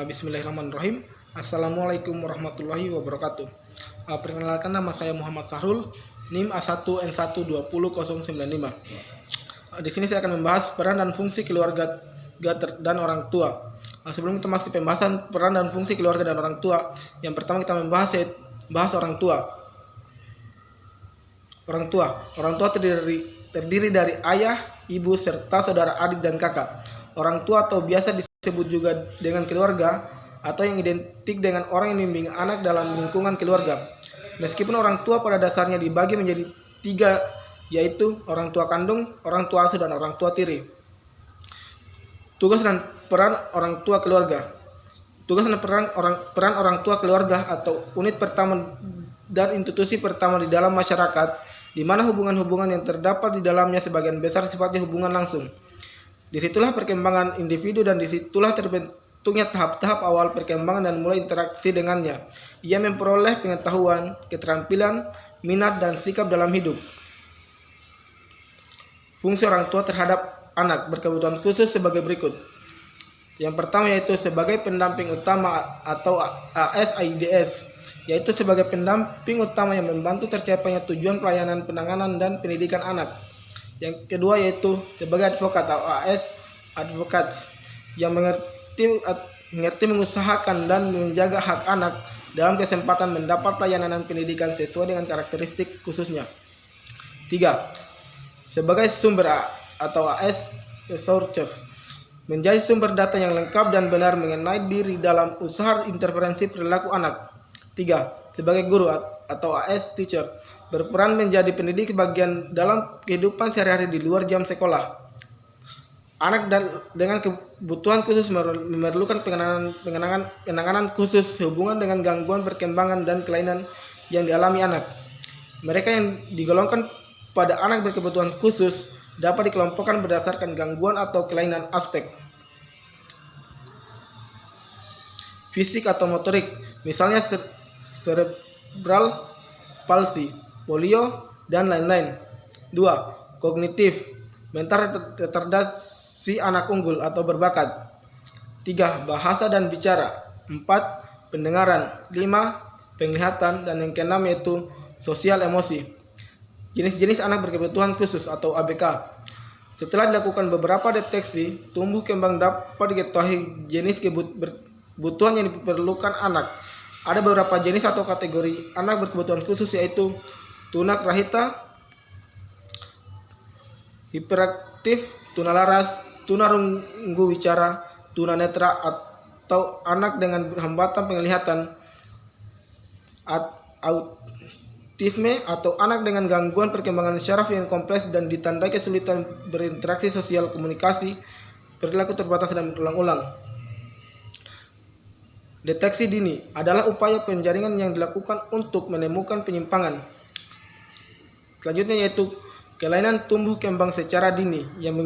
Bismillahirrahmanirrahim. Assalamualaikum warahmatullahi wabarakatuh. Perkenalkan, nama saya Muhammad Sahrul, NIM A1N1200095. Di sini saya akan membahas peran dan fungsi keluarga dan orang tua. Sebelum kita masuk ke pembahasan peran dan fungsi keluarga dan orang tua, yang pertama kita bahas orang tua. Orang tua terdiri dari ayah, ibu, serta saudara adik dan kakak. Orang tua atau biasa disebut juga dengan keluarga atau yang identik dengan orang yang membimbing anak dalam lingkungan keluarga. Meskipun orang tua pada dasarnya dibagi menjadi 3, yaitu orang tua kandung, orang tua asuh, dan orang tua tiri. Tugas dan peran orang tua keluarga. Tugas dan peran orang tua keluarga atau unit pertama dan institusi pertama di dalam masyarakat, di mana hubungan-hubungan yang terdapat di dalamnya sebagian besar sifatnya hubungan langsung. Disitulah perkembangan individu dan disitulah terbentuknya tahap-tahap awal perkembangan dan mulai interaksi dengannya. Ia memperoleh pengetahuan, keterampilan, minat, dan sikap dalam hidup. Fungsi orang tua terhadap anak berkebutuhan khusus sebagai berikut. Yang pertama yaitu sebagai pendamping utama atau ASIDS, yaitu sebagai pendamping utama yang membantu tercapainya tujuan pelayanan, penanganan, dan pendidikan anak. Yang kedua yaitu sebagai advokat atau advocates, yang mengerti mengusahakan dan menjaga hak anak dalam kesempatan mendapat layanan dan pendidikan sesuai dengan karakteristik khususnya. 3. Sebagai sumber atau resources, menjadi sumber data yang lengkap dan benar mengenai diri dalam usaha intervensi perilaku anak. 3. Sebagai guru atau teacher, berperan menjadi pendidik bagian dalam kehidupan sehari-hari di luar jam sekolah. Anak dengan kebutuhan khusus memerlukan penanganan khusus sehubungan dengan gangguan perkembangan dan kelainan yang dialami anak. Mereka yang digolongkan pada anak berkebutuhan khusus dapat dikelompokkan berdasarkan gangguan atau kelainan aspek fisik atau motorik, misalnya cerebral palsy, polio, dan lain-lain. 2. Kognitif, mental retardasi anak unggul atau berbakat. 3. Bahasa dan bicara. 4. Pendengaran. 5. Penglihatan. Dan yang keenam yaitu sosial emosi. Jenis-jenis anak berkebutuhan khusus atau ABK. Setelah dilakukan beberapa deteksi, tumbuh kembang dapat diketahui jenis kebutuhan yang diperlukan anak. Ada beberapa jenis atau kategori anak berkebutuhan khusus yaitu tunagrahita, hiperaktif, tunalaras, tunarunggu wicara, tunanetra atau anak dengan hambatan penglihatan, autisme atau anak dengan gangguan perkembangan syaraf yang kompleks dan ditandai kesulitan berinteraksi sosial, komunikasi, perilaku terbatas dan berulang-ulang. Deteksi dini adalah upaya penjaringan yang dilakukan untuk menemukan penyimpangan. Selanjutnya yaitu kelainan tumbuh kembang secara dini yang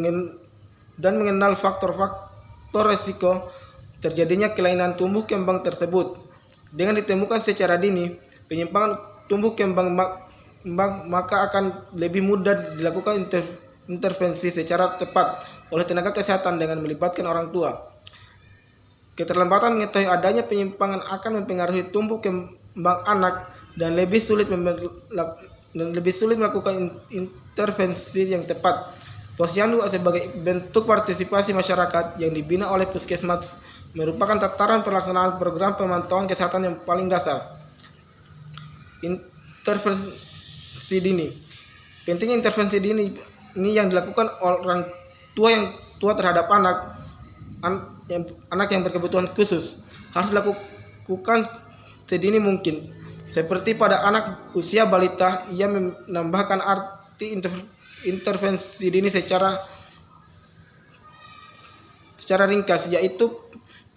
mengenal faktor-faktor resiko terjadinya kelainan tumbuh kembang tersebut. Dengan ditemukan secara dini penyimpangan tumbuh kembang, maka akan lebih mudah dilakukan intervensi secara tepat oleh tenaga kesehatan dengan melibatkan orang tua. Keterlambatan mengetahui adanya penyimpangan akan mempengaruhi tumbuh kembang anak dan lebih sulit melakukan intervensi yang tepat. Posyandu sebagai bentuk partisipasi masyarakat yang dibina oleh puskesmas merupakan tataran pelaksanaan program pemantauan kesehatan yang paling dasar. Intervensi dini. Pentingnya intervensi dini ini yang dilakukan orang tua terhadap anak yang berkebutuhan khusus harus dilakukan sedini mungkin. Seperti pada anak usia balita, ia menambahkan arti intervensi dini secara ringkas, yaitu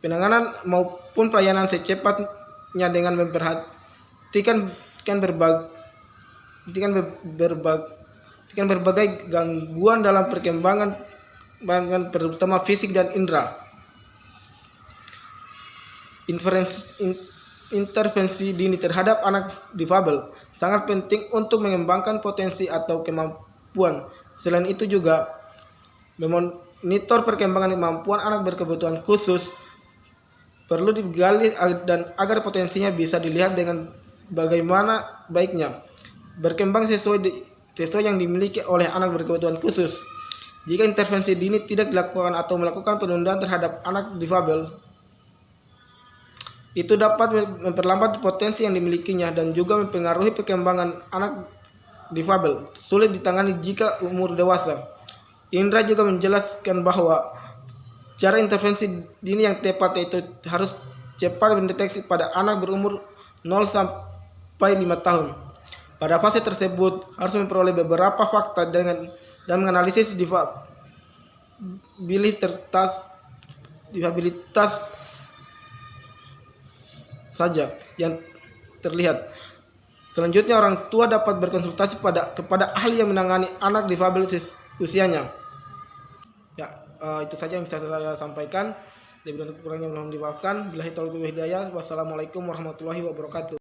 penanganan maupun pelayanan secepatnya dengan memperhatikan berbagai gangguan dalam perkembangan terutama fisik dan indera. Intervensi dini terhadap anak difabel sangat penting untuk mengembangkan potensi atau kemampuan. Selain itu juga memonitor perkembangan kemampuan anak berkebutuhan khusus perlu digali dan agar potensinya bisa dilihat dengan bagaimana baiknya berkembang sesuai yang dimiliki oleh anak berkebutuhan khusus. Jika intervensi dini tidak dilakukan atau melakukan penundaan terhadap anak difabel, itu dapat memperlambat potensi yang dimilikinya dan juga mempengaruhi perkembangan anak difabel, sulit ditangani jika umur dewasa. Indra juga menjelaskan bahwa cara intervensi dini yang tepat yaitu harus cepat mendeteksi pada anak berumur 0 sampai 5 tahun. Pada fase tersebut harus memperoleh beberapa fakta dan menganalisis difabilitas saja yang terlihat. Selanjutnya orang tua dapat berkonsultasi kepada ahli yang menangani anak difabel usianya. Ya, itu saja yang bisa saya sampaikan. Lebih dan kurangnya mohon dimaafkan. Billahi taufiq wal hidayah. Wassalamualaikum warahmatullahi wabarakatuh.